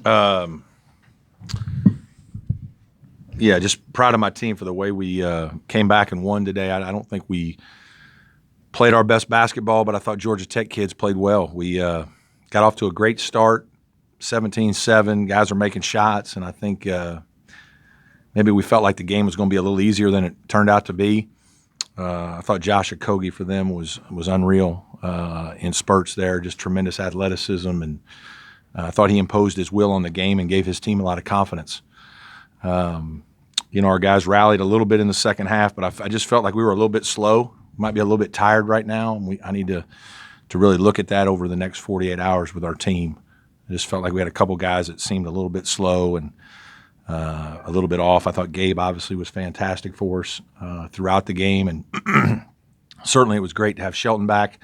Um, yeah, just proud of my team for the way we came back and won today. I don't think we played our best basketball, but I thought Georgia Tech kids played well. We got off to a great start, 17-7. Guys are making shots, and I think maybe we felt like the game was going to be a little easier than it turned out to be. I thought Josh Okogie for them was unreal in spurts there, just tremendous athleticism, and I thought he imposed his will on the game and gave his team a lot of confidence. Our guys rallied a little bit in the second half, but I just felt like we were a little bit slow. Might be a little bit tired right now, and I need to really look at that over the next 48 hours with our team. I just felt like we had a couple guys that seemed a little bit slow and a little bit off. I thought Gabe obviously was fantastic for us throughout the game, and certainly it was great to have Shelton back.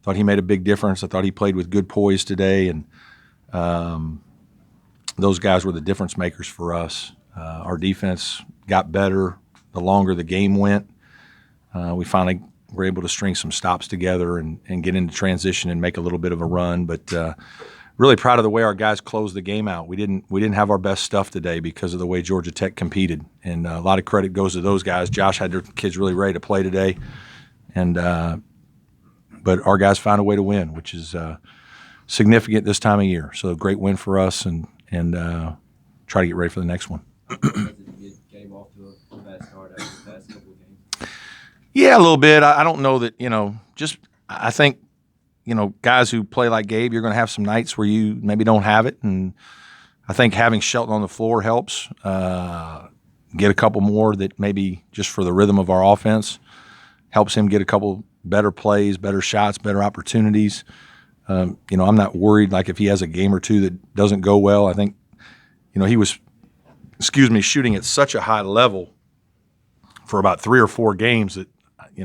Thought he made a big difference. I thought he played with good poise today, and those guys were the difference makers for us. Our defense got better the longer the game went. We finally were able to string some stops together and get into transition and make a little bit of a run. But really proud of the way our guys closed the game out. We didn't have our best stuff today because of the way Georgia Tech competed, and a lot of credit goes to those guys. Josh had their kids really ready to play today, and but our guys found a way to win, which is significant this time of year. So a great win for us, and try to get ready for the next one. Game off to a bad start after the past couple of games. Yeah, a little bit. I don't know that, I think, guys who play like Gabe, you're going to have some nights where you maybe don't have it. And I think having Shelton on the floor helps. Get a couple more that maybe just for the rhythm of our offense helps him get a couple better plays, better shots, better opportunities. I'm not worried like if he has a game or two that doesn't go well. I think, he was shooting at such a high level for about 3 or 4 games that,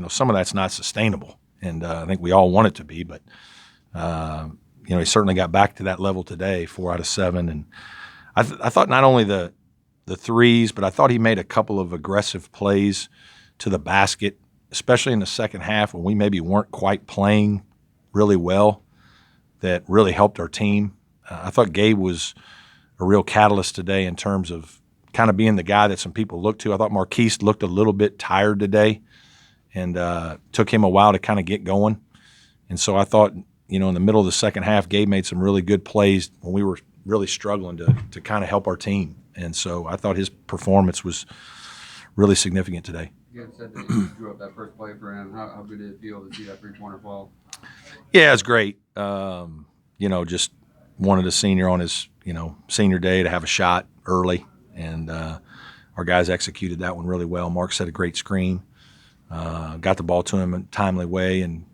some of that's not sustainable. And I think we all want it to be, but, he certainly got back to that level today, 4 out of 7. And I thought not only the threes, but I thought he made a couple of aggressive plays to the basket, especially in the second half when we maybe weren't quite playing really well, that really helped our team. I thought Gabe was a real catalyst today in terms of kind of being the guy that some people look to. I thought Marquise looked a little bit tired today, and took him a while to kind of get going. And so I thought, in the middle of the second half, Gabe made some really good plays when we were really struggling to kind of help our team. And so I thought his performance was really significant today. You said that you drew up that first play for him. How good did it feel to see that three-pointer fall? Yeah, it's great. Just wanted a senior on his, senior day to have a shot early. And our guys executed that one really well. Mark set a great screen, got the ball to him in a timely way, and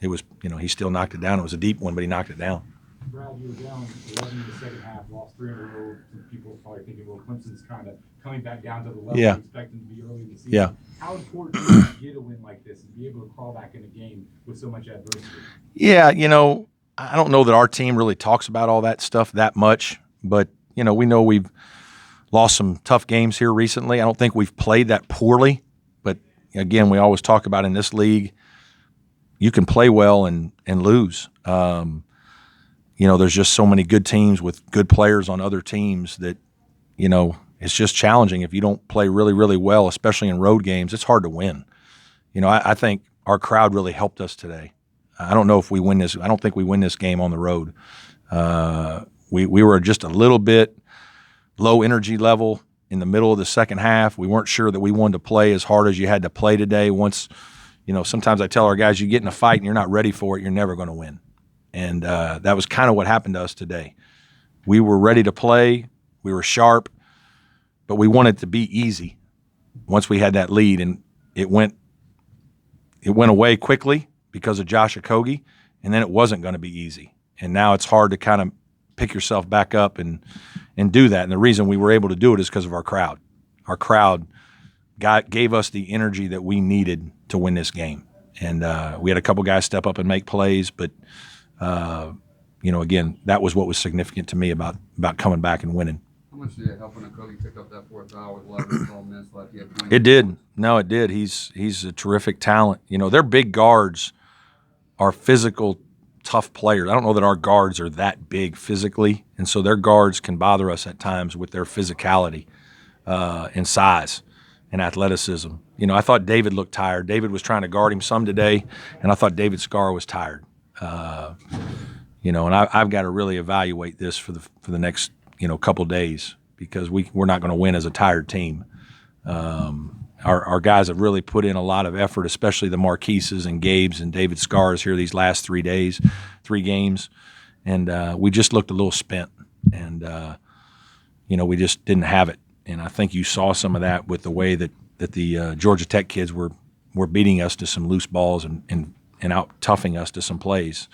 it was, he still knocked it down. It was a deep one, but he knocked it down. Brad, you were down 11 in the second half, lost 3 in a row. Some people are probably thinking, well, Clemson's kind of coming back down to the level we expect them to be early in the season. Yeah. How important is it to get a win like this and be able to crawl back in a game with so much adversity? Yeah, I don't know that our team really talks about all that stuff that much, but, we know we've lost some tough games here recently. I don't think we've played that poorly, but, again, we always talk about in this league, you can play well and lose. There's just so many good teams with good players on other teams that, it's just challenging. If you don't play really, really well, especially in road games, it's hard to win. I think our crowd really helped us today. I don't know if we win this. I don't think we win this game on the road. We were just a little bit low energy level in the middle of the second half. We weren't sure that we wanted to play as hard as you had to play today. Once, sometimes I tell our guys, you get in a fight and you're not ready for it, you're never going to win. And that was kind of what happened to us today. We were ready to play. We were sharp, but we wanted it to be easy once we had that lead. And it went away quickly because of Josh Okogie, and then it wasn't going to be easy. And now it's hard to kind of pick yourself back up and do that. And the reason we were able to do it is because of our crowd. Our crowd gave us the energy that we needed to win this game. And we had a couple guys step up and make plays, but again, that was what was significant to me about coming back and winning. How much did it help when Okogie picked up that fourth foul with 11 minutes left? It did. No, it did. He's a terrific talent. Their big guards are physical, tough players. I don't know that our guards are that big physically, and so their guards can bother us at times with their physicality and size and athleticism. You know, I thought David looked tired. David was trying to guard him some today, and I thought David Scar was tired. You know, and I've got to really evaluate this for the next couple days, because we're not going to win as a tired team. Our guys have really put in a lot of effort, especially the Marquises and Gabes and David Scars here these last 3 games, and we just looked a little spent, and we just didn't have it. And I think you saw some of that with the way that the Georgia Tech kids were beating us to some loose balls and out toughing us to some plays.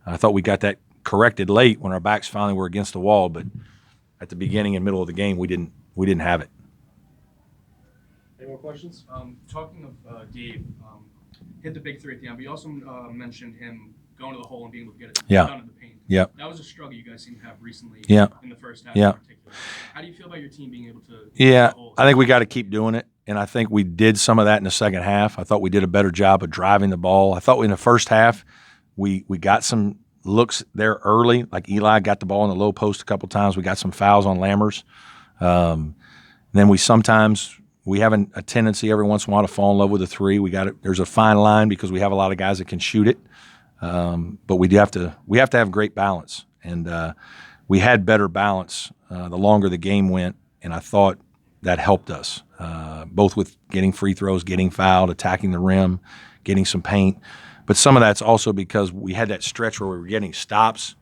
I thought we got that corrected late when our backs finally were against the wall, but at the beginning and middle of the game, we didn't have it. Any more questions? Talking of Gabe, hit the big three at the end, but you also mentioned him going to the hole and being able to get it done in the paint. Yeah. That was a struggle you guys seem to have recently in the first half in particular. How do you feel about your team being able to Yeah, the hole? I think we got to keep doing it, and I think we did some of that in the second half. I thought we did a better job of driving the ball. I thought in the first half we got some looks there early, like Eli got the ball in the low post a couple times. We got some fouls on Lammers. Then we have a tendency every once in a while to fall in love with a three. There's a fine line because we have a lot of guys that can shoot it, but we have to have great balance, and we had better balance the longer the game went, and I thought that helped us both with getting free throws, getting fouled, attacking the rim, getting some paint. But some of that's also because we had that stretch where we were getting stops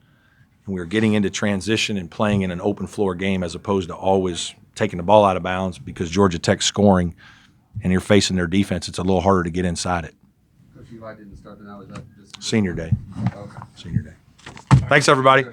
and we were getting into transition and playing in an open floor game as opposed to always taking the ball out of bounds, because Georgia Tech's scoring and you're facing their defense. It's a little harder to get inside it. Coach Eli didn't start tonight. Was that just Senior day. Okay. Senior day. Thanks, everybody.